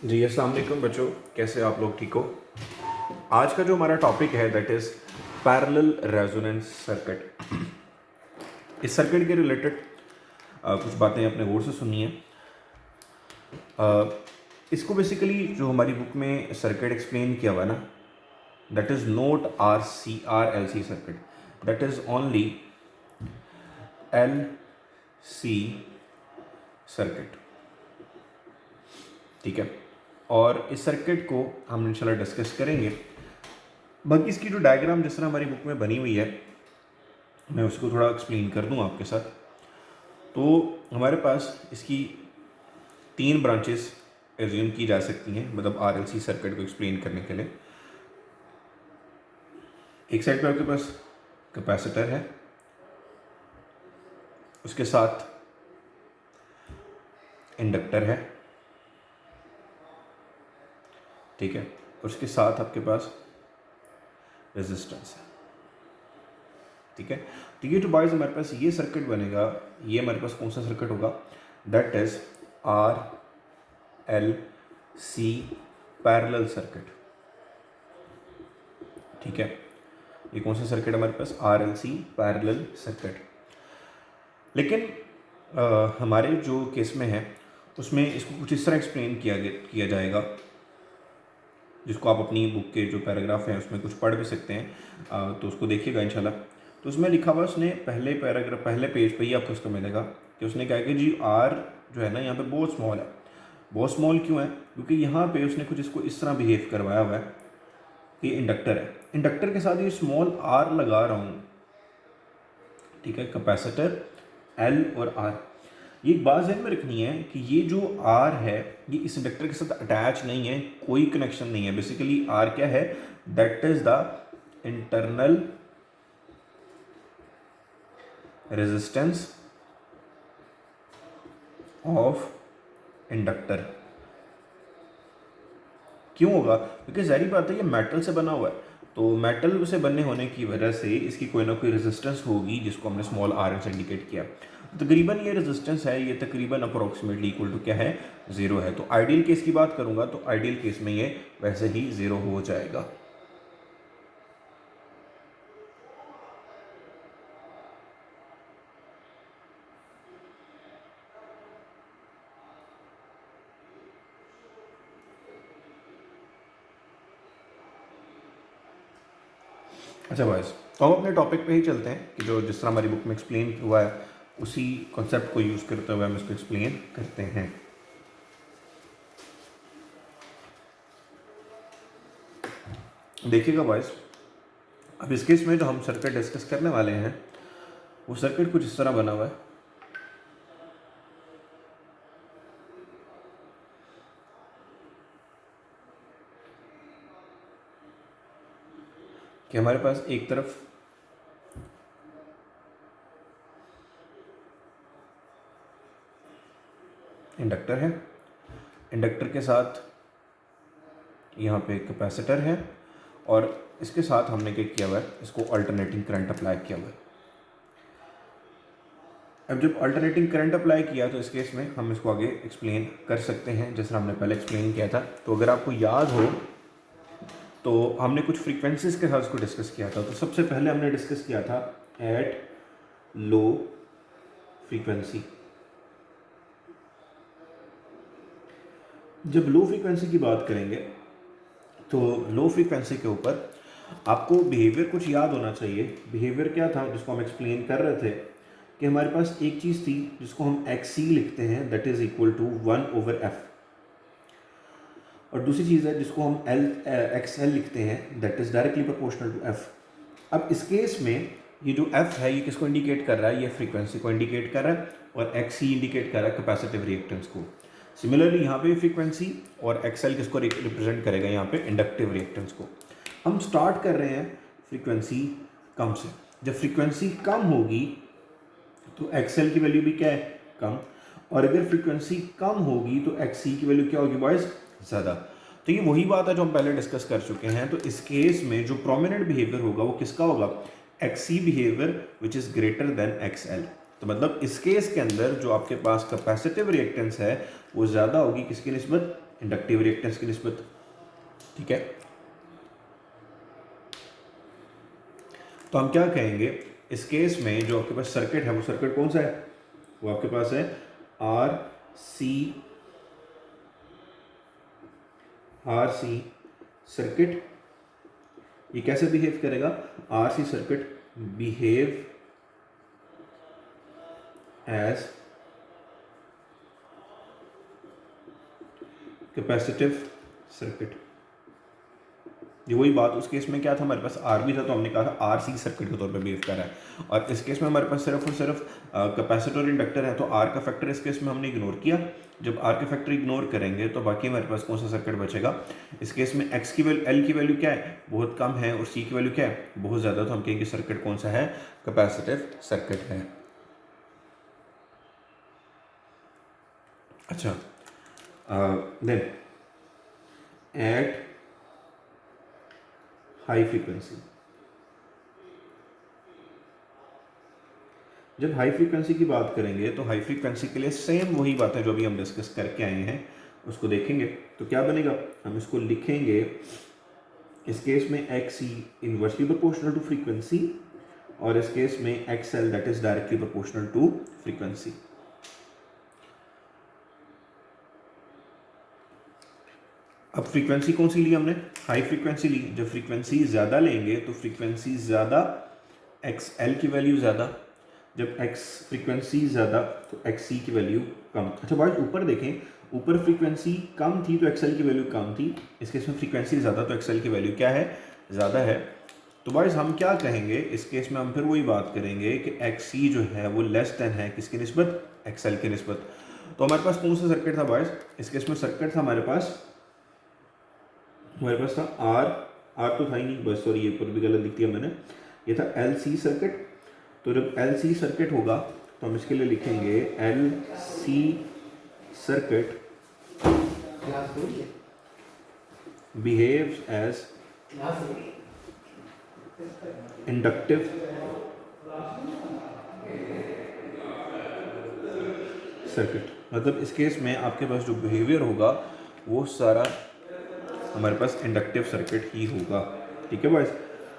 जी अस्सलाम वालेकुम बच्चों, कैसे आप लोग? ठीक हो? आज का जो हमारा टॉपिक है that is parallel resonance circuit. इस सर्किट के रिलेटेड कुछ बातें अपने गौर से सुनी है। इसको बेसिकली जो हमारी बुक में सर्किट एक्सप्लेन किया हुआ है ना, that is note RC circuit, that is only LC circuit. ठीक है, और इस सर्किट को हम इंशाल्लाह डिस्कस करेंगे। बाकी इसकी जो डायग्राम जिस तरह हमारी बुक में बनी हुई है, मैं उसको थोड़ा एक्सप्लेन कर दूं आपके साथ। तो हमारे पास इसकी 3 ब्रांचेस एज्यूम की जा सकती हैं, मतलब RLC सर्किट को एक्सप्लेन करने के लिए। एक साइड पे आपके पास कैपेसिटर है, उसके साथ इंडक्टर है, ठीक है, और उसके साथ आपके पास रेजिस्टेंस है। ठीक है, तो ये जो बॉयज हमारे पास ये सर्किट बनेगा, ये हमारे पास कौन सा सर्किट होगा? That is RLC parallel circuit. ठीक है, ये कौन सा सर्किट है हमारे पास? RLC parallel circuit. लेकिन हमारे जो केस में है उसमें इसको कुछ इस तरह एक्सप्लेन किया जाएगा, जिसको आप अपनी बुक के जो पैराग्राफ हैं उसमें कुछ पढ़ भी सकते हैं, तो उसको देखिएगा इंशाल्लाह। तो उसमें लिखा हुआ उसने पहले पैराग्राफ, पहले पेज पे ही आपको उसको मिलेगा कि उसने कहा कि जी R जो है ना यहाँ पे बहुत स्मॉल है। बहुत स्मॉल क्यों है? क्योंकि यहाँ पे उसने कुछ इसको इस तरह बिहेव करवाया हुआ है कि इंडक्टर है, इंडक्टर के साथ ये स्मॉल R लगा रहा हूँ। ठीक है, कैपेसिटर L और R। ये एक बात ध्यान में रखनी है कि ये जो R है ये इस इंडक्टर के साथ अटैच नहीं है, कोई कनेक्शन नहीं है। बेसिकली R क्या है? That is the internal resistance of inductor. क्यों होगा? क्योंकि जाहिर बात है ये मेटल से बना हुआ है, तो मेटल से बनने होने की वजह से इसकी कोई ना कोई रेजिस्टेंस होगी, जिसको हमने स्मॉल r से इंडिकेट किया। तकरीबन ये रेजिस्टेंस है, ये तकरीबन अप्रोक्सीमेटली इक्वल टू क्या है? 0 है। तो आइडियल केस की बात करूंगा तो आइडियल केस में ये वैसे ही 0 हो जाएगा। अच्छा बॉयज, तो हम अपने टॉपिक पे ही चलते हैं कि जो जिस तरह हमारी बुक में एक्सप्लेन हुआ है उसी कॉन्सेप्ट को यूज़ करते हुए हम इसको एक्सप्लेन करते हैं। देखिएगा बॉयज, अब इस केस में जो हम सर्किट डिस्कस करने वाले हैं वो सर्किट कुछ इस तरह बना हुआ है कि हमारे पास एक तरफ इंडक्टर है, इंडक्टर के साथ यहाँ पे कैपेसिटर है, और इसके साथ हमने क्या किया हुआ है? इसको अल्टरनेटिंग करंट अप्लाई किया हुआ है। अब जब अल्टरनेटिंग करंट अप्लाई किया तो इस केस में हम इसको आगे एक्सप्लेन कर सकते हैं जैसे हमने पहले एक्सप्लेन किया था। तो अगर आपको याद हो तो हमने कुछ फ्रीक्वेंसीज के साथ इसको डिस्कस किया था। तो सबसे पहले हमने डिस्कस किया था एट लो फ्रीक्वेंसी। जब लो फ्रीक्वेंसी की बात करेंगे तो लो फ्रीक्वेंसी के ऊपर आपको बिहेवियर कुछ याद होना चाहिए। बिहेवियर क्या था जिसको हम एक्सप्लेन कर रहे थे कि हमारे पास एक चीज़ थी जिसको हम XC लिखते हैं, that is equal to 1/f, और दूसरी चीज़ है जिसको हम XL लिखते हैं, that is directly proportional to f। अब इस केस में ये जो f है ये किसको इंडिकेट कर रहा है? ये फ्रीक्वेंसी को इंडिकेट कर रहा है, और XC इंडिकेट कर रहा है कैपेसिटिव रिएक्टेंस को। सिमिलरली यहाँ पे फ्रीक्वेंसी और XL किसको रिप्रेजेंट करेगा? यहाँ पे इंडक्टिव रिएक्टेंस को। हम स्टार्ट कर रहे हैं फ्रीक्वेंसी कम से। जब फ्रीक्वेंसी कम होगी तो XL की वैल्यू भी क्या है? कम, और अगर फ्रीक्वेंसी कम होगी तो XC की वैल्यू क्या होगी बॉयज? ज़्यादा। तो ये वही बात है जो हम पहले डिस्कस कर चुके हैं। तो इस केस में जो प्रोमिनेंट बिहेवियर होगा वो किसका होगा? XC behaviour which is greater than XL। तो मतलब इस केस के अंदर जो आपके पास कैपेसिटिव रिएक्टेंस है वो ज़्यादा होगी किसकी निस्बत, इंडक्टिव रिएक्टेंस की निस्बत। ठीक है, तो हम क्या कहेंगे इस केस में, जो आपके पास सर्किट है वो सर्किट कौन सा है, वो आपके पास है आर सी सर्किट। ये कैसे बिहेव करेगा, R C circuit behave as capacitive circuit. ये वही बात, उस केस में क्या था, हमारे पास आर भी था तो हमने कहा था आर सी सर्किट के तौर पे बिहेव कर रहा है, और इस केस में हमारे पास सिर्फ और सिर्फ कैपेसिटर और इंडक्टर है, तो आर का फैक्टर इस केस में हमने इग्नोर किया। जब आर का फैक्टर इग्नोर करेंगे तो बाकी हमारे पास कौन सा सर्किट बचेगा, इस केस में एक्स की वैल्यू, एल की वैल्यू क्या है, बहुत कम है, और सी की वैल्यू क्या है, बहुत ज़्यादा, तो हम कहेंगे सर्किट कौन सा है, कैपेसिटिव सर्किट है। अच्छा, देन एट हाई फ्रीक्वेंसी, जब हाई फ्रीक्वेंसी की बात करेंगे तो हाई फ्रीक्वेंसी के लिए सेम वही बातें जो अभी हम डिस्कस करके आए हैं उसको देखेंगे। तो क्या बनेगा, हम इसको लिखेंगे इस केस में X C inversely proportional to frequency, और इस केस में X L that is directly proportional to frequency. अब फ्रीक्वेंसी कौन सी ली हमने, हाई फ्रीक्वेंसी ली। जब फ्रीक्वेंसी ज़्यादा लेंगे तो फ्रीक्वेंसी ज़्यादा, एक्स एल की वैल्यू ज़्यादा, जब एक्स फ्रीक्वेंसी ज़्यादा तो एक्स सी की वैल्यू कम। अच्छा बात, ऊपर देखें, ऊपर फ्रीक्वेंसी कम थी तो एक्सएल की वैल्यू कम थी, इस केस में फ्रीक्वेंसी ज़्यादा तो एक्सएल की वैल्यू क्या है, ज़्यादा है। तो बॉयज़ हम क्या कहेंगे इस केस में, हम फिर वही बात करेंगे कि एक्स सी जो है वो लेस देन है किसकी निस्बत, एक्सएल की निस्बत। तो हमारे पास कौन सा सर्किट था बॉयज़, इस केस में सर्किट था हमारे पास था आर तो था ही नहीं, बस सॉरी ये ऊपर भी गलत लिख दिया मैंने, ये था एल सी सर्किट। तो जब एल सी सर्किट होगा तो हम इसके लिए लिखेंगे L C circuit behaves as inductive circuit. मतलब इस केस में आपके पास जो बिहेवियर होगा वो सारा हमारे पास इंडक्टिव सर्किट ही होगा। ठीक है बॉयज,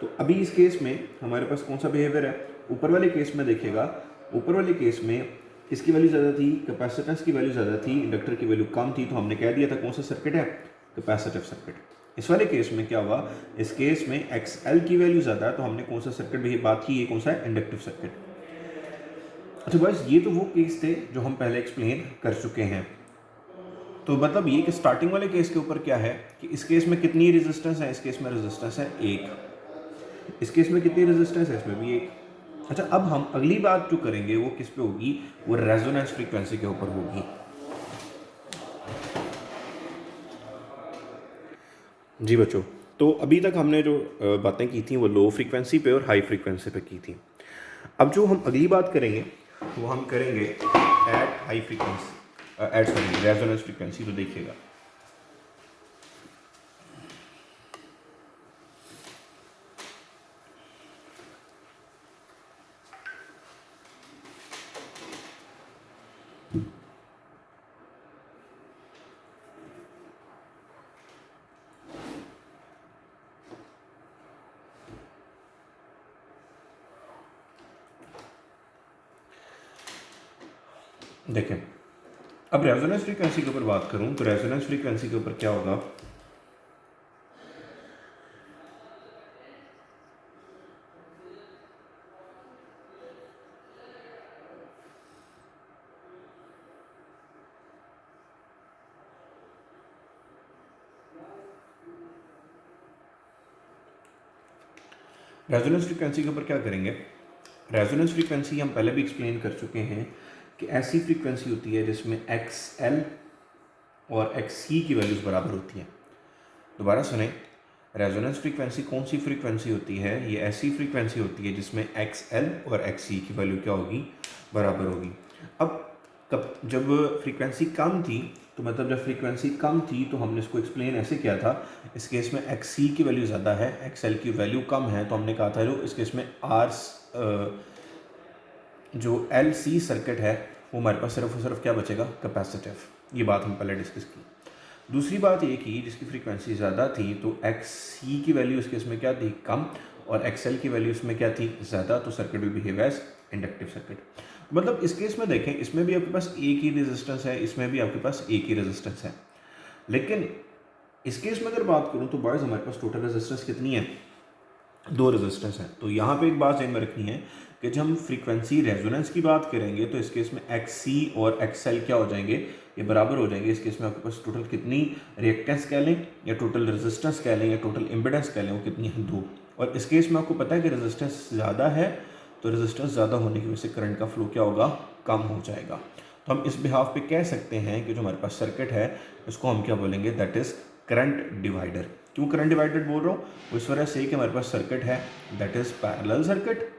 तो अभी इस केस में हमारे पास कौन सा बिहेवियर है, ऊपर वाले केस में देखिएगा, ऊपर वाले केस में इसकी वैल्यू ज़्यादा थी, कैपेसिटेंस की वैल्यू ज़्यादा थी, इंडक्टर की वैल्यू कम थी, तो हमने कह दिया था कौन सा सर्किट है, कैपेसिटिव सर्किट। इस वाले केस में क्या हुआ, इस केस में एक्स एल की वैल्यू ज़्यादा है, तो हमने कौन सा सर्किट भी बात की, ये कौन सा है, इंडक्टिव सर्किट। अच्छा बॉयज, ये तो वो केस थे जो हम पहले एक्सप्लेन कर चुके हैं। तो मतलब ये कि स्टार्टिंग वाले केस के ऊपर क्या है कि इस केस में कितनी रेजिस्टेंस है, इस केस में रेजिस्टेंस है एक, इस केस में कितनी रेजिस्टेंस है, इसमें भी एक। अच्छा, अब हम अगली बात जो करेंगे वो किस पे होगी, वो रेजोनेंस फ्रीक्वेंसी के ऊपर होगी। जी बच्चों, तो अभी तक हमने जो बातें की थी वो लो फ्रीक्वेंसी पे और हाई फ्रीक्वेंसी पे की थी। अब जो हम अगली बात करेंगे वो हम करेंगे at high frequency, at sorry resonance frequency. तो देखिएगा, देखें, अब रेजोनेंस फ्रीक्वेंसी के ऊपर बात करूं तो रेजोनेंस फ्रीक्वेंसी के ऊपर क्या होगा, रेजोनेंस फ्रीक्वेंसी के ऊपर क्या करेंगे, रेजोनेंस फ्रीक्वेंसी हम पहले भी एक्सप्लेन कर चुके हैं कि ऐसी फ्रीक्वेंसी होती है जिसमें एक्स एल और एक्स सी की वैल्यूज़ बराबर होती हैं। दोबारा सुने, रेजोनेंस फ्रीक्वेंसी कौन सी फ्रीक्वेंसी होती है, ये ऐसी फ्रीक्वेंसी होती है जिसमें एक्स एल और एक्स सी की वैल्यू क्या होगी, बराबर होगी। अब जब फ्रीक्वेंसी कम थी, तो मतलब जब फ्रीक्वेंसी कम थी तो हमने इसको एक्सप्लेन ऐसे किया था, इस केस में एक्स सी की वैल्यू ज़्यादा है, एक्स एल की वैल्यू कम है, तो हमने कहा था जो इस केस में जो LC सर्किट है वो हमारे पास सिर्फ और सिर्फ क्या बचेगा, कैपेसिटिव। ये बात हम पहले डिस्कस की। दूसरी बात ये की जिसकी फ्रीक्वेंसी ज़्यादा थी तो XC की वैल्यू इसके इसमें क्या थी, कम, और XL की वैल्यू इसमें क्या थी, ज़्यादा। तो circuit will behave as inductive circuit. मतलब इस केस में देखें, इसमें भी आपके पास एक ही रेजिस्टेंस है, इसमें भी आपके पास एक ही रेजिस्टेंस है। लेकिन इस केस में अगर बात करूँ तो बॉयज़ हमारे पास टोटल रेजिस्टेंस कितनी है, 2 रेजिस्टेंस है। तो यहाँ पे एक बात ध्यान में रखनी है कि जब हम फ्रीक्वेंसी रेजोनेंस की बात करेंगे तो इस केस में XC और XL क्या हो जाएंगे, ये बराबर हो जाएंगे। इस केस में आपके पास टोटल कितनी रिएक्टेंस कह लें या टोटल रेजिस्टेंस कह लें या टोटल इम्पिडेंस कह लें, वो कितनी है, 2। और इस केस में आपको पता है कि रेजिस्टेंस ज़्यादा है, तो रेजिस्टेंस ज़्यादा होने की वजह से करंट का फ्लो क्या होगा, कम हो जाएगा। तो हम इस बिहाफ पे कह सकते हैं कि जो हमारे पास सर्किट है इसको हम क्या बोलेंगे, दैट इज़ करंट डिवाइडर। क्यों करंट डिवाइडर बोल रहा हूँ, इस वजह से कि हमारे पास सर्किट है दैट इज पैरेलल सर्किट,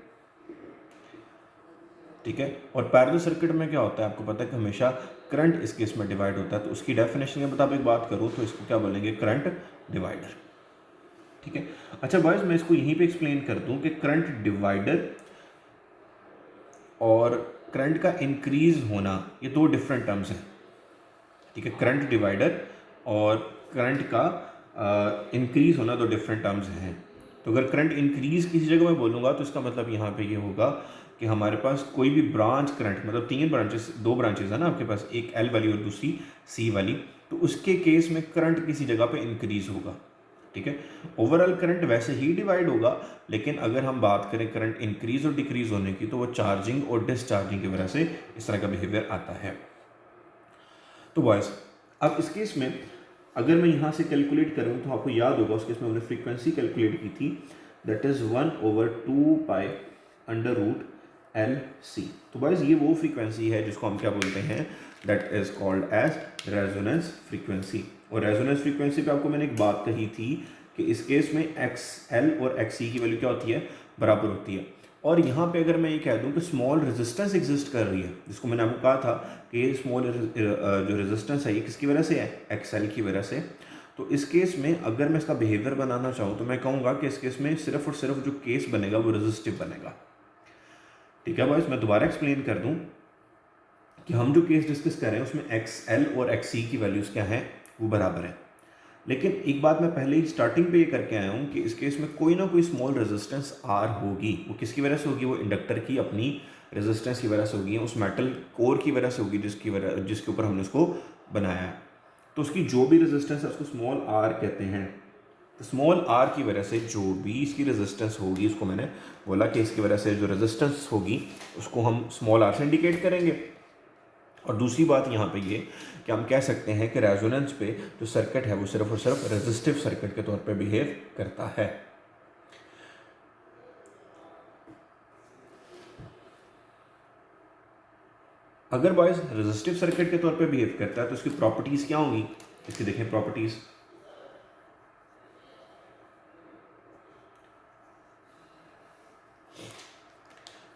ठीक है। और पैरेलल सर्किट में क्या होता है, आपको पता है कि हमेशा करंट इस केस में डिवाइड होता है। तो उसकी डेफिनेशन के मुताबिक बात करूँ तो इसको क्या बोलेंगे, करंट डिवाइडर, ठीक है। अच्छा बॉयज, मैं इसको यहीं पे एक्सप्लेन कर दूं कि करंट डिवाइडर और करंट का इंक्रीज होना ये 2 डिफरेंट टर्म्स हैं, ठीक है। करंट डिवाइडर और करंट का इंक्रीज होना 2 डिफरेंट टर्म्स हैं। तो अगर करंट इंक्रीज किसी जगह मैं बोलूँगा तो इसका मतलब यहाँ पे ये होगा कि हमारे पास कोई भी ब्रांच करंट, मतलब 3 ब्रांचेस, 2 ब्रांचेस है ना आपके पास, एक L वाली और दूसरी C वाली, तो उसके केस में करंट किसी जगह पे इंक्रीज होगा, ठीक है। ओवरऑल करंट वैसे ही डिवाइड होगा, लेकिन अगर हम बात करें करंट इंक्रीज और डिक्रीज होने की तो वो चार्जिंग और डिस्चार्जिंग की वजह से इस तरह का बिहेवियर आता है। तो बॉयज अब इस केस में अगर मैं यहाँ से कैलकुलेट करूँ तो आपको याद होगा उस केस में हमने फ्रीक्वेंसी कैलकुलेट की थी, that is 1/2 pi under root LC। तो बॉयज ये वो फ्रीक्वेंसी है जिसको हम क्या बोलते हैं, that is called as resonance frequency. और रेजोनेंस फ्रीक्वेंसी पे आपको मैंने एक बात कही थी कि इस केस में XL और XC की वैल्यू क्या होती है, बराबर होती है। और यहाँ पे अगर मैं ये कह दूँ कि स्मॉल रेजिस्टेंस एग्जिस्ट कर रही है, जिसको मैंने आपको कहा था कि स्मॉल जो रेजिस्टेंस है ये किसकी वजह से है, XL की वजह से। तो इस केस में अगर मैं इसका बिहेवियर बनाना चाहूँ तो मैं कहूँगा कि इस केस में सिर्फ और सिर्फ जो केस बनेगा वो रेजिस्टिव बनेगा, ठीक है बॉयज। मैं दोबारा एक्सप्लेन कर दूँ कि हम जो केस डिस्कस कर रहे हैं उसमें XL और XC की वैल्यूज़ क्या हैं, वो बराबर है। लेकिन एक बात मैं पहले ही स्टार्टिंग पे ये करके आया हूँ कि इस केस में कोई ना कोई स्मॉल रेजिस्टेंस R होगी। वो किसकी वजह से होगी, वो इंडक्टर की अपनी रेजिस्टेंस की वजह से होगी, उस मेटल कोर की वजह से होगी जिसके ऊपर हमने उसको बनाया है। तो उसकी जो भी रेजिस्टेंस है उसको स्मॉल R कहते हैं। तो स्मॉल R की वजह से जो भी इसकी रेजिस्टेंस होगी, उसको मैंने बोला कि इसकी वजह से जो रेजिस्टेंस होगी उसको हम स्मॉल R से इंडिकेट करेंगे। और दूसरी बात यहाँ पे ये कि हम कह सकते हैं कि रेजोनेंस पे जो सर्किट है वो सिर्फ और सिर्फ रेजिस्टिव सर्किट के तौर पे बिहेव करता है। अगर बॉयज रेजिस्टिव सर्किट के तौर पे बिहेव करता है तो इसकी प्रॉपर्टीज क्या होंगी, इसकी देखें प्रॉपर्टीज।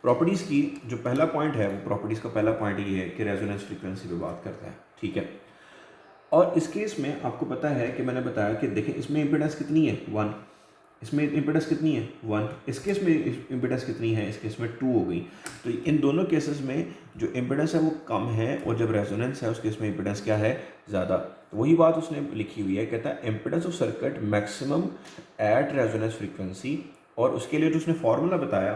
प्रॉपर्टीज की जो पहला पॉइंट है, वो प्रॉपर्टीज का पहला पॉइंट ये है कि रेजोनेंस फ्रीक्वेंसी पे बात करता है, ठीक है। और इस केस में आपको पता है कि मैंने बताया कि देखें इसमें इम्पीडेंस कितनी है, 1, इसमें इम्पीडेंस कितनी है, 1, इस केस में इम्पीडेंस कितनी है, इस केस में 2 हो गई। तो इन दोनों केसेस में जो इम्पीडेंस है वो कम है और जब रेजोनेंस है उस केस में इम्पीडेंस क्या है, ज़्यादा। तो वही बात उसने लिखी हुई है, कहता है impedance of circuit maximum at resonance frequency. और उसके लिए जो उसने फॉर्मूला बताया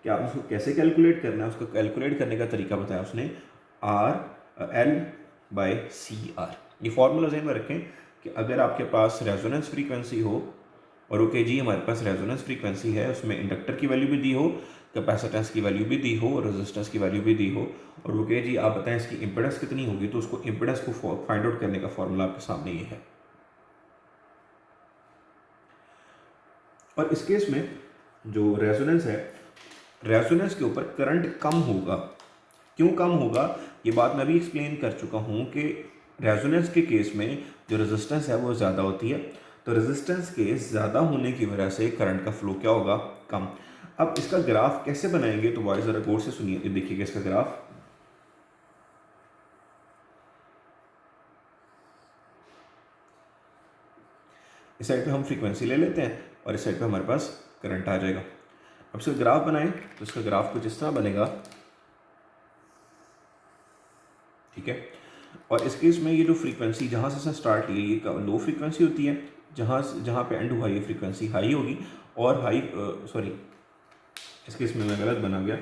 कि आप उसको कैसे कैलकुलेट करना है, उसको कैलकुलेट करने का तरीका बताया उसने, L/CR। ये फॉर्मूला ज़हन में रखें कि अगर आपके पास रेजोनेंस फ्रीक्वेंसी हो और ओके जी हमारे पास रेजोनेंस फ्रीक्वेंसी है, उसमें इंडक्टर की वैल्यू भी दी हो, कैपेसिटेंस की वैल्यू भी दी हो, रेजिस्टेंस की वैल्यू भी दी हो, और ओके जी आप बताएं इसकी इम्पीडेंस कितनी होगी, तो उसको इम्पीडेंस को फाइंड आउट करने का फॉर्मूला आपके सामने ये है। और इस केस में जो रेजोनेंस है, रेजोनेंस के ऊपर करंट कम होगा। क्यों कम होगा, ये बात मैं भी एक्सप्लेन कर चुका हूँ कि रेजोनेंस के केस में जो रेजिस्टेंस है वो ज़्यादा होती है। तो रेजिस्टेंस के ज़्यादा होने की वजह से करंट का फ्लो क्या होगा, कम। अब इसका ग्राफ कैसे बनाएंगे, तो बॉयज ज़रा गौर से सुनिए, देखिएगा इसका ग्राफ। इस साइड पे हम फ्रीक्वेंसी ले लेते हैं और इस साइड पे हमारे पास करंट आ जाएगा। अब इसका ग्राफ बनाएं तो इसका ग्राफ कुछ इस तरह बनेगा ठीक है। और इस केस में ये जो फ्रीक्वेंसी जहाँ से स्टार्ट हुई ये लो फ्रीक्वेंसी होती है, जहाँ पे एंड हुआ ये फ्रीक्वेंसी हाई होगी, और हाई सॉरी इस केस में मैं गलत बना गया,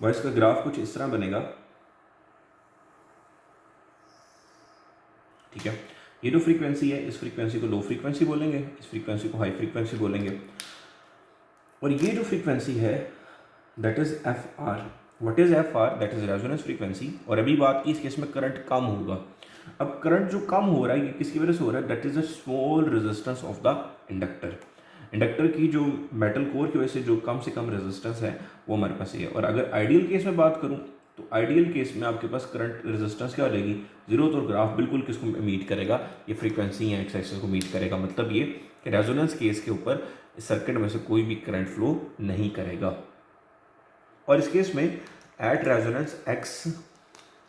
वॉइस का ग्राफ कुछ इस तरह बनेगा, ठीक है। ये जो फ्रीक्वेंसी है इस फ्रीक्वेंसी को लो फ्रीक्वेंसी बोलेंगे, इस फ्रीक्वेंसी को हाई फ्रीक्वेंसी बोलेंगे, और ये जो फ्रीक्वेंसी है that is F R. What is F R? That is resonance frequency. और अभी बात की इस केस में करंट कम होगा। अब करंट जो कम हो रहा है ये किसकी वजह से हो रहा है? That is a small resistance of the inductor. Inductor की जो मेटल कोर की वजह से जो कम से कम रेजिस्टेंस है वो हमारे पास ये है। और अगर आइडियल केस में बात करूं तो आइडियल केस में आपके पास करंट रेजिस्टेंस क्या हो जाएगी? जीरो। तो ग्राफ बिल्कुल किसको मीट करेगा? ये फ्रीक्वेंसी या एक्स एक्सिस को मीट करेगा। मतलब ये कि रेजोनेंस केस के ऊपर सर्किट में से कोई भी करंट फ्लो नहीं करेगा। और इस केस में एट रेजोनेंस एक्स,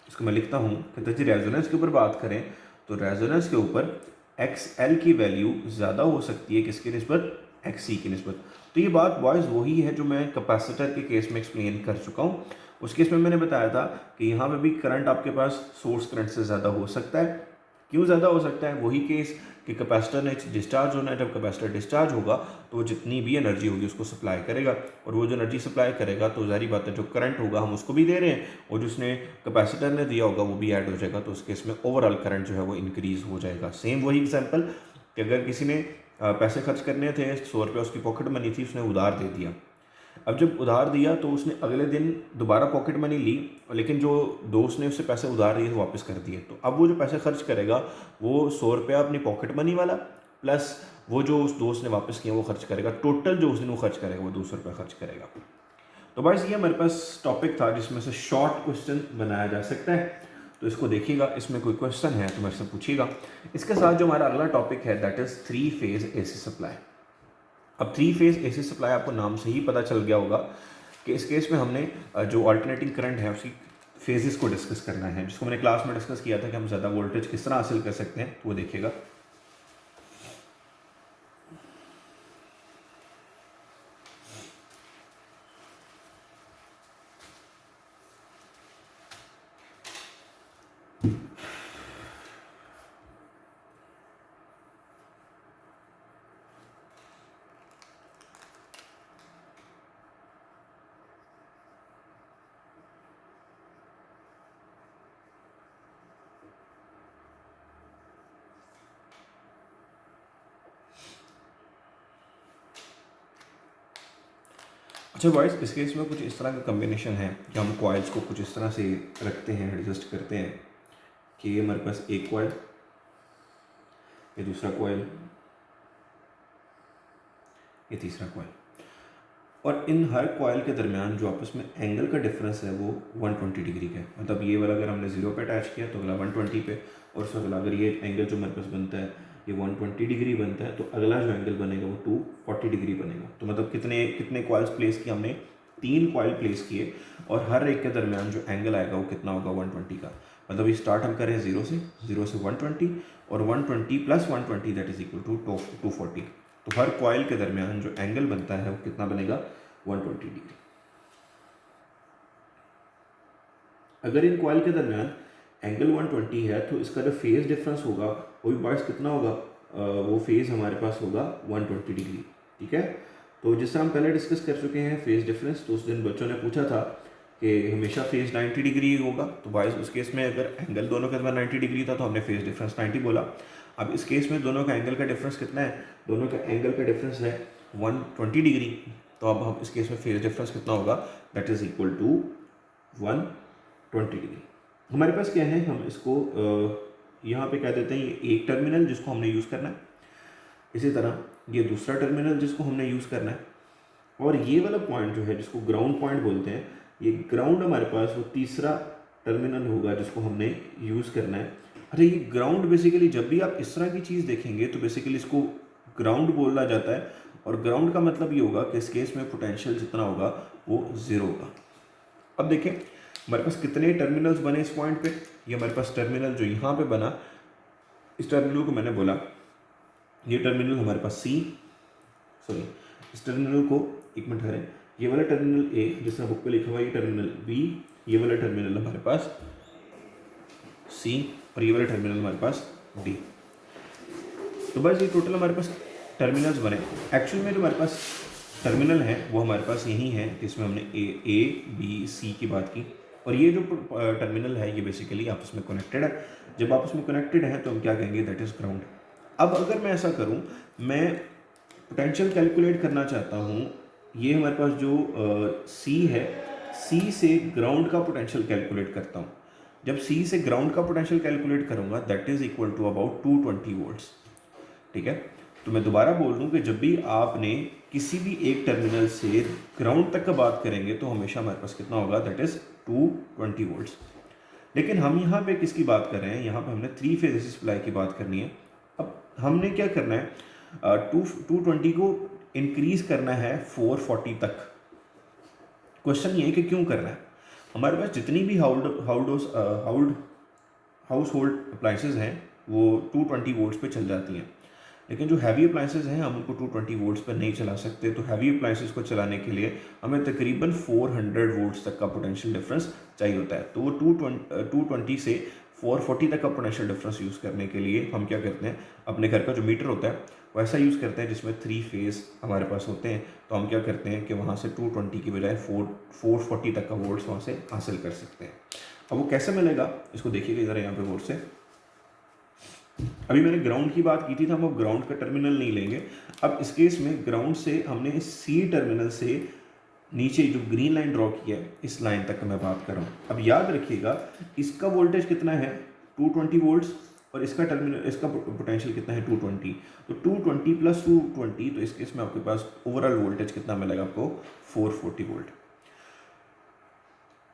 इसको मैं लिखता हूँ कि जी रेजोनेंस के ऊपर बात करें तो रेजोनेंस के ऊपर एक्स एल की वैल्यू ज़्यादा हो सकती है किसकी निस्बत? एक्स सी की निस्बत। तो ये बात बॉयज़ वही है जो मैं कैपेसिटर के केस में एक्सप्लेन कर चुका हूँ। उस केस में मैंने बताया था कि यहाँ पे भी करंट आपके पास सोर्स करंट से ज़्यादा हो सकता है। क्यों ज़्यादा हो सकता है? वही केस कि कैपेसिटर ने डिस्चार्ज होना है। जब कैपेसिटर डिस्चार्ज होगा तो वो जितनी भी एनर्जी होगी उसको सप्लाई करेगा, और वो जो एनर्जी सप्लाई करेगा तो जारी बात है जो करंट होगा हम उसको भी दे रहे हैं, और जिसने कैपेसिटर ने दिया होगा वो भी ऐड हो जाएगा। तो उस केस में ओवरऑल करंट जो है वो इंक्रीज हो जाएगा। सेम वही एग्जाम्पल कि अगर किसी ने पैसे खर्च करने थे, 100 रुपये उसकी पॉकेट मनी थी, उसने उधार दे दिया। अब जब उधार दिया तो उसने अगले दिन दोबारा पॉकेट मनी ली, लेकिन जो दोस्त ने उससे पैसे उधार दिए वापस कर दिए। तो अब वो जो पैसे खर्च करेगा वो 100 रुपया अपनी पॉकेट मनी वाला प्लस वो जो उस दोस्त ने वापस किया वो खर्च करेगा। टोटल जो उस दिन वो खर्च करेगा वो 200 रुपया खर्च करेगा। तो बस ये हमारे पास टॉपिक था जिसमें से शॉर्ट क्वेश्चन बनाया जा सकता है। तो इसको देखिएगा, इसमें कोई क्वेश्चन है तो मेरे से पूछिएगा। इसके साथ जो हमारा अगला टॉपिक है that is 3 phase AC supply. अब 3 फेज एसी सप्लाई आपको नाम से ही पता चल गया होगा कि इस केस में हमने जो अल्टरनेटिंग करंट है उसकी फेजेस को डिस्कस करना है, जिसको मैंने क्लास में डिस्कस किया था कि हम ज़्यादा वोल्टेज किस तरह हासिल कर सकते हैं, तो वो देखिएगा। अच्छा बॉयज़, इस केस में कुछ इस तरह का कम्बिनेशन है कि हम कॉइल्स को कुछ इस तरह से रखते हैं, एडजस्ट करते हैं कि ये हमारे पास एक कॉइल, ये दूसरा कॉइल, ये तीसरा कॉइल, और इन हर कॉइल के दरमियान जो आपस में एंगल का डिफरेंस है वो 120 डिग्री का है। मतलब ये वाला अगर हमने 0 पे अटैच किया तो अगला 120 पे, और उसका अगला अगर ये एंगल जो हमारे पास बनता है ये 120 डिग्री बनता है तो अगला जो एंगल बनेगा वो 240 डिग्री बनेगा। तो मतलब कितने कितने कॉइल्स प्लेस किए हमने? 3 कॉइल प्लेस किए, और हर एक के दरमियान जो एंगल आएगा वो कितना होगा? 120 का। मतलब ये स्टार्ट हम करें 0 से 120, और 120 plus 120 that is equal to 240। तो हर कॉइल के दरमियान जो एंगल बनता है वो कितना बनेगा? 120 डिग्री। अगर इन कॉइल के दरमियान एंगल 120 है तो इसका जो फेज डिफरेंस होगा वो भी बार्स कितना होगा? वो फेज हमारे पास होगा 120 डिग्री। ठीक है। तो जिस तरह हम पहले डिस्कस कर चुके हैं फेज डिफरेंस, तो उस दिन बच्चों ने पूछा था कि हमेशा फेज 90 डिग्री होगा। तो बाइस उस केस में अगर एंगल दोनों के दरमियान 90 डिग्री था तो हमने फेज डिफरेंस 90 बोला। अब इस केस में दोनों का एंगल का डिफरेंस कितना है? दोनों का एंगल का डिफरेंस है 120 डिग्री। तो अब हम इस केस में फेज डिफरेंस कितना होगा? That is equal to 120 degree. हमारे पास क्या है, हम इसको यहाँ पे कह देते हैं ये एक टर्मिनल जिसको हमने यूज़ करना है, इसी तरह ये दूसरा टर्मिनल जिसको हमने यूज़ करना है, और ये वाला पॉइंट जो है जिसको ग्राउंड पॉइंट बोलते हैं, ये ग्राउंड हमारे पास वो तीसरा टर्मिनल होगा जिसको हमने यूज़ करना है। अरे ये ग्राउंड बेसिकली जब भी आप इस तरह की चीज़ देखेंगे तो बेसिकली इसको ग्राउंड बोला जाता है, और ग्राउंड का मतलब ये होगा कि इस केस में पोटेंशियल जितना होगा वो 0 होगा। अब देखें हमारे पास कितने टर्मिनल्स बने इस पॉइंट पे। ये हमारे पास टर्मिनल जो यहाँ पे बना, इस टर्मिनल को मैंने बोला ये टर्मिनल हमारे पास C, सॉरी, इस टर्मिनल को एक मिनट करें, ये वाला टर्मिनल ए जिसमें बुक पे लिखा हुआ है, ये टर्मिनल बी, ये वाला टर्मिनल हमारे पास सी और ये वाला टर्मिनल हमारे पास डी। तो बस ये टोटल हमारे पास टर्मिनल्स बने। एक्चुअल में जो हमारे पास टर्मिनल है वो हमारे पास यही है जिसमें हमने ए बी सी की बात की, और ये जो टर्मिनल है ये बेसिकली आपस में कनेक्टेड है। जब आपस में कनेक्टेड है तो हम क्या कहेंगे, दैट इज़ ग्राउंड। अब अगर मैं ऐसा करूं, मैं पोटेंशियल कैलकुलेट करना चाहता हूं, ये हमारे पास जो सी है, सी से ग्राउंड का पोटेंशियल कैलकुलेट करता हूं। जब सी से ग्राउंड का पोटेंशियल कैलकुलेट करूंगा that is equal to about 220 volts. ठीक है, तो मैं दोबारा बोल दूं कि जब भी आपने किसी भी एक टर्मिनल से ग्राउंड तक का बात करेंगे तो हमेशा हमारे पास कितना होगा, दैट इज 220 वोल्ट्स। लेकिन हम यहाँ पे किसकी बात कर रहे हैं, यहाँ पे हमने 3 फेज सप्लाई की बात करनी है। अब हमने क्या करना है, 220 को इंक्रीज करना है 440 तक। क्वेश्चन ये है कि क्यों करना है। हमारे पास जितनी भी हाउस होल्ड अप्लाइंसेज हैं वो 220 वोल्ट्स पे चल जाती हैं, लेकिन जो हैवी अप्लाइंसेज हैं हम उनको 220 वोल्ट्स पर नहीं चला सकते। तो हैवी अप्लाइंसेज को चलाने के लिए हमें तकरीबन 400 वोल्ट्स तक का पोटेंशियल डिफरेंस चाहिए होता है। तो वो 220 से 440 तक का पोटेंशियल डिफरेंस यूज़ करने के लिए हम क्या करते हैं, अपने घर का जो मीटर होता है वैसा यूज़ करते हैं जिसमें 3 फेज हमारे पास होते हैं। तो हम क्या करते हैं कि वहाँ से 220 की बजाय 440 तक का वोल्ट्स वहाँ से हासिल कर सकते हैं। अब वो कैसे मिलेगा इसको देखिएगा ज़रा यहाँ पे गौर से। अभी मैंने ग्राउंड की बात की थी तो हम अब ग्राउंड का टर्मिनल नहीं लेंगे। अब इस केस में ग्राउंड से हमने सी टर्मिनल से नीचे जो ग्रीन लाइन ड्रॉ किया है इस लाइन तक मैं बात कर रहा हूँ। अब याद रखिएगा इसका वोल्टेज कितना है 220 वोल्ट्स, और इसका टर्मिनल इसका पोटेंशियल कितना है 220। तो 220 प्लस 220, तो इस केस में आपके पास ओवरऑल वोल्टेज कितना मिलेगा आपको, 440 वोल्ट।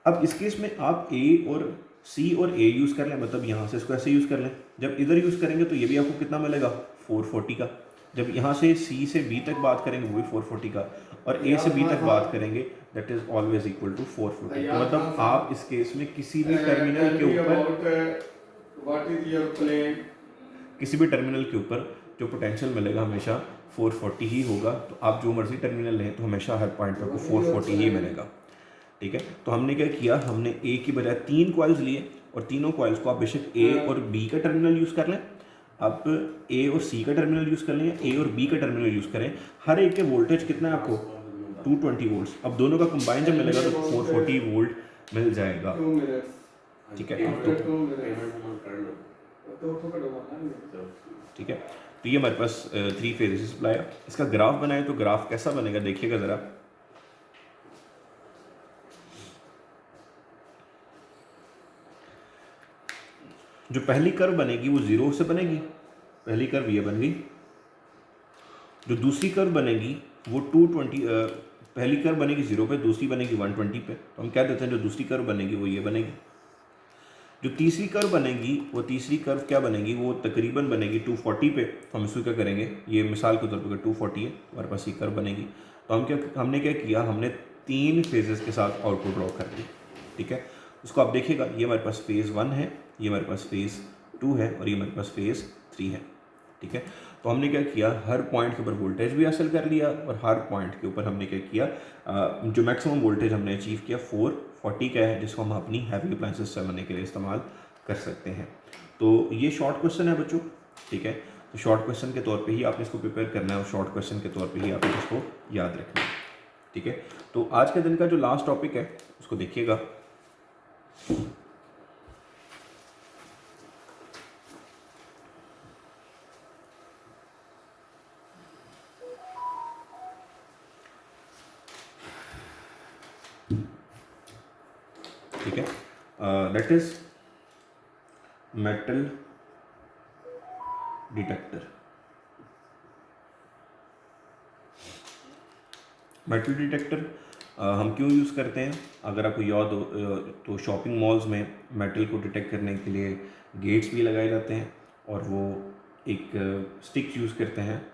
अब इस केस में आप ए और सी और ए यूज़ कर लें, मतलब यहाँ से इसको ऐसे यूज़ कर लें। जब इधर यूज़ करेंगे तो ये भी आपको कितना मिलेगा, 440 का। जब यहाँ से सी से बी तक बात करेंगे वो भी 440 का, और ए से बी तक बात करेंगे that is always equal to 440। तो मतलब आप इस केस में किसी भी टर्मिनल के ऊपर किसी भी टर्मिनल के ऊपर जो पोटेंशियल मिलेगा हमेशा 440 ही होगा। तो आप जो मर्जी टर्मिनल लें तो हमेशा हर पॉइंट पर आपको 440 ही मिलेगा। ठीक है, तो हमने क्या किया, हमने ए की बजाय 3 कॉइल्स लिए, और तीनों कॉइल्स को आप बेशक ए और बी का टर्मिनल यूज़ कर लें, आप ए और सी का टर्मिनल यूज़ कर लें, या ए और बी का टर्मिनल यूज़ करें। हर एक के वोल्टेज कितना है आपको, 220 वोल्ट्स। अब दोनों का कंबाइन जब मिलेगा तो 440 वोल्ट मिल जाएगा। ठीक है, ठीक है, तो ये हमारे पास 3 फेज सप्लाई है। इसका ग्राफ बनाए तो ग्राफ कैसा बनेगा देखिएगा ज़रा। जो पहली कर्व बनेगी वो 0 से बनेगी, पहली कर्व ये बन गई। जो दूसरी कर्व बनेगी वो 220, पहली कर्व बनेगी 0 पे, दूसरी बनेगी 120 पे। तो हम क्या देते हैं, जो दूसरी कर्व बनेगी वो ये बनेगी। जो तीसरी कर्व बनेगी वो तीसरी कर्व क्या बनेगी, वो तकरीबन बनेगी 240 पे। तो हम इसको क्या करेंगे, ये मिसाल के तौर पर 240 है हमारे पास ये कर्व बनेगी। तो हमने क्या किया, हमने 3 फेजेस के साथ आउटपुट ड्रॉ कर दी। ठीक है, उसको आप देखिएगा, ये हमारे पास फेज़ 1 है, ये हमारे पास फेज़ 2 है, और ये हमारे पास फेज़ 3 है। ठीक है, तो हमने क्या किया, हर पॉइंट के ऊपर वोल्टेज भी हासिल कर लिया, और हर पॉइंट के ऊपर हमने क्या किया, जो मैक्सिमम वोल्टेज हमने अचीव किया 440 का है, जिसको हम अपनी हैवी अप्लाइंसेस चलाने के लिए इस्तेमाल कर सकते हैं। तो ये शॉर्ट क्वेश्चन है बच्चों। ठीक है, तो शॉर्ट क्वेश्चन के तौर पे ही आपने इसको प्रिपेयर करना है, और शॉर्ट क्वेश्चन के तौर पे ही आपने इसको याद रखना है। ठीक है, तो आज के दिन का जो लास्ट टॉपिक है उसको देखिएगा। ठीक है, that is metal detector. Metal detector हम क्यों यूज़ करते हैं, अगर आपको याद हो तो शॉपिंग मॉल्स में मेटल को डिटेक्ट करने के लिए गेट्स भी लगाए जाते हैं, और वो एक स्टिक यूज़ करते हैं,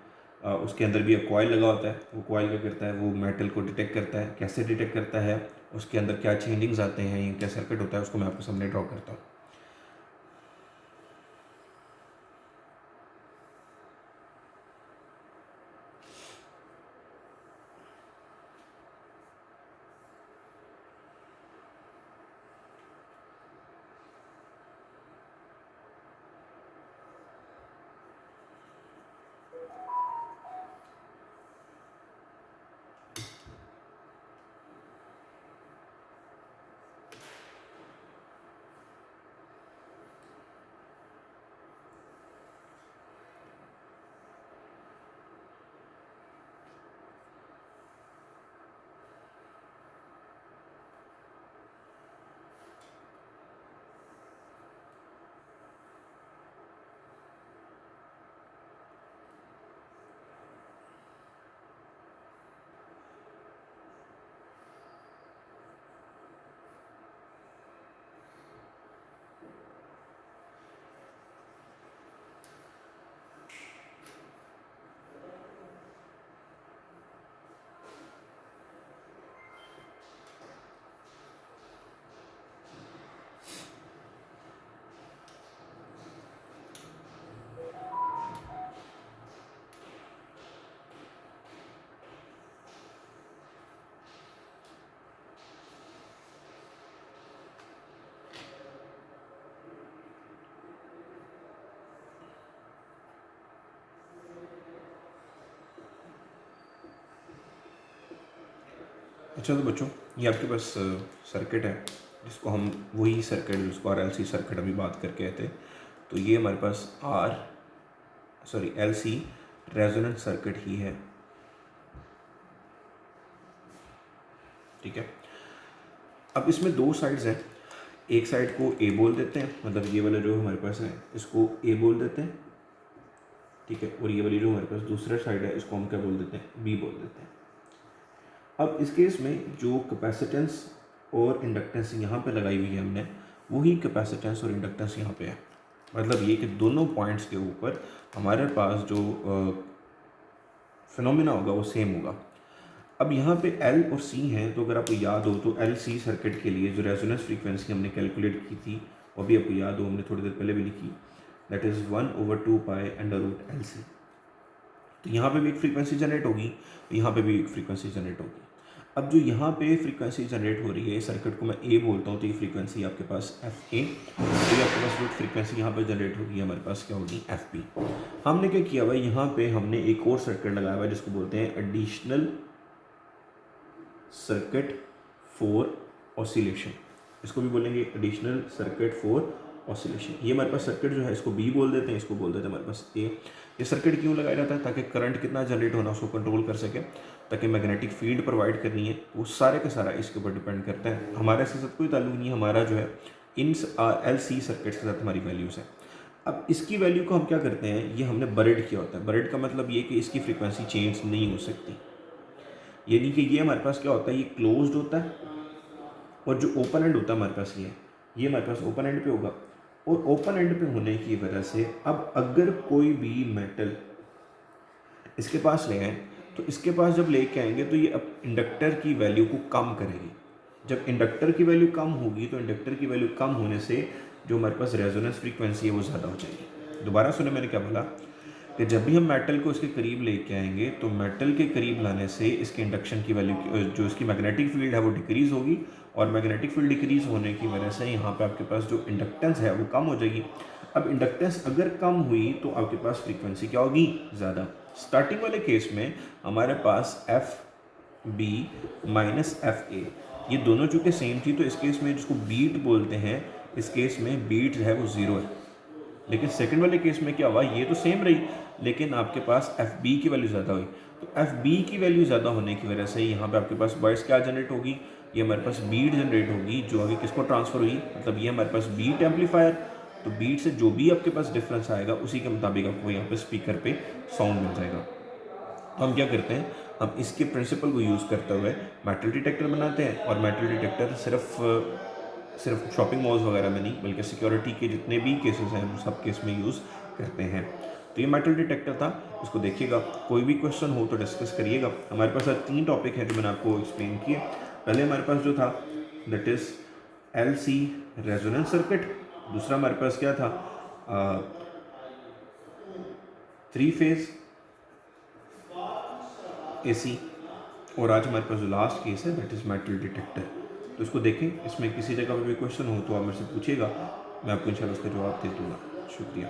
उसके अंदर भी एक कॉइल लगा होता है। वो कॉइल क्या करता है, वो मेटल को डिटेक्ट करता है। कैसे डिटेक्ट करता है, उसके अंदर क्या चेंजिंग्स आते हैं, क्या सर्किट होता है, उसको मैं आपके सामने ड्रॉ करता हूँ। अच्छा तो बच्चों, ये आपके पास सर्किट है जिसको हम वही सर्किट जिसको RLC सर्किट अभी बात करके आए थे। तो ये हमारे पास LC रेजोनेंट सर्किट ही है, ठीक है। अब इसमें दो साइड्स हैं, एक साइड को A बोल देते हैं, मतलब ये वाला जो हमारे पास है इसको A बोल देते हैं, ठीक है। और ये वाली जो हमारे पास दूसरा साइड है इसको हम क्या बोल देते हैं, B बोल देते हैं। अब इस केस में जो कैपेसिटेंस और इंडक्टेंस यहाँ पे लगाई हुई है हमने, वही कैपेसिटेंस और इंडक्टेंस यहाँ पे है। मतलब ये कि दोनों पॉइंट्स के ऊपर हमारे पास जो फिनोमिना होगा वो सेम होगा। अब यहाँ पे L और C हैं, तो अगर आपको याद हो तो LC सर्किट के लिए जो रेजोनेंस फ्रीक्वेंसी हमने कैलकुलेट की थी वो भी आपको याद हो, हमने थोड़ी देर पहले भी लिखी, दैट इज़ 1/2π√LC। तो यहाँ पे भी एक फ्रीक्वेंसी जनरेट होगी, यहाँ पे भी एक फ्रीक्वेंसी जनरेट होगी। अब जो यहाँ पे फ्रीक्वेंसी जनरेट हो रही है, सर्किट को मैं A बोलता हूँ, तो ये फ्रीक्वेंसी आपके पास FA, तो ये आपके पास जो फ्रीक्वेंसी यहाँ पे जनरेट होगी हमारे पास क्या होगी, FB। हमने क्या किया हुआ है, यहाँ पे हमने एक और सर्किट लगाया हुआ है जिसको बोलते हैं एडिशनल सर्किट फॉर ऑसिलेशन, इसको भी बोलेंगे एडिशनल सर्किट फॉर ऑसिलेशन। ये हमारे पास सर्किट जो है इसको B बोल देते हैं, इसको बोल देते हैं हमारे पास A। ये सर्किट क्यों लगाया जाता है, ताकि करंट कितना जनरेट होना उसको कंट्रोल कर सके, ताकि मैग्नेटिक फील्ड प्रोवाइड करनी है, वो सारे का सारा इसके ऊपर डिपेंड करता है। हमारे इसके साथ कोई ताल्लुक नहीं है, हमारा जो है इन LC सर्किट्स के साथ हमारी वैल्यूज़ है। अब इसकी वैल्यू को हम क्या करते हैं, ये हमने बरेड किया होता है। बरेड का मतलब ये कि इसकी फ्रीक्वेंसी चेंज नहीं हो सकती, यानी कि ये हमारे पास क्या होता है, ये क्लोज्ड होता है, और जो ओपन एंड होता है हमारे पास ये हमारे पास ओपन एंड पे होगा। और ओपन एंड पे होने की वजह से अब अगर कोई भी मेटल इसके पास ले आए, तो इसके पास जब लेके आएंगे तो ये अब इंडक्टर की वैल्यू को कम करेगी। जब इंडक्टर की वैल्यू कम होगी तो इंडक्टर की वैल्यू कम होने से जो हमारे पास रेजोनेंस फ्रीक्वेंसी है वो ज़्यादा हो जाएगी। दोबारा सुने मैंने क्या बोला, कि जब भी हम मेटल को इसके करीब लेके आएंगे तो मेटल के करीब लाने से इसके इंडक्शन की वैल्यू, जो इसकी मैग्नेटिक फील्ड है वो डिक्रीज़ होगी, और मैग्नेटिक फील्ड डिक्रीज़ होने की वजह से यहाँ पे आपके पास जो इंडक्टेंस है वो कम हो जाएगी। अब इंडक्टेंस अगर कम हुई तो आपके पास फ्रीक्वेंसी क्या होगी, ज़्यादा। स्टार्टिंग वाले केस में हमारे पास FB माइनस FA, ये दोनों चूँकि सेम थी, तो इस केस में जिसको बीट बोलते हैं, इस केस में बीट जो है वो 0 है। लेकिन सेकंड वाले केस में क्या हुआ, ये तो सेम रही, लेकिन आपके पास FB की वैल्यू ज़्यादा हुई। तो FB की वैल्यू ज़्यादा होने की वजह से यहाँ पे आपके पास वॉइस क्या जनरेट होगी, ये हमारे पास बीट जनरेट होगी, जो आगे किसको ट्रांसफ़र हुई, मतलब ये हमारे पास बीट एम्पलीफायर। तो बीट से जो भी आपके पास डिफरेंस आएगा उसी के मुताबिक आपको यहाँ पे स्पीकर पे साउंड मिल जाएगा। तो हम क्या करते हैं, हम इसके प्रिंसिपल को यूज़ करते हुए मेटल डिटेक्टर बनाते हैं। और मेटल डिटेक्टर सिर्फ शॉपिंग मॉल्स वगैरह में नहीं, बल्कि सिक्योरिटी के जितने भी केसेस हैं हम सब केस में यूज़ करते हैं। तो ये मेटल डिटेक्टर था, इसको देखिएगा, कोई भी क्वेश्चन हो तो डिस्कस करिएगा। हमारे पास आज 3 टॉपिक हैं जो मैंने आपको एक्सप्लेन किए। पहले हमारे पास जो था that is LC resonance circuit, दूसरा हमारे पास क्या था 3 फेज AC, और आज हमारे पास जो लास्ट केस है दैट इज़ मेटल डिटेक्टर। तो इसको देखें, इसमें किसी जगह पर भी क्वेश्चन हो तो आप मेरे से पूछिएगा, मैं आपको इंशाल्लाह उसका जवाब दे दूँगा। शुक्रिया।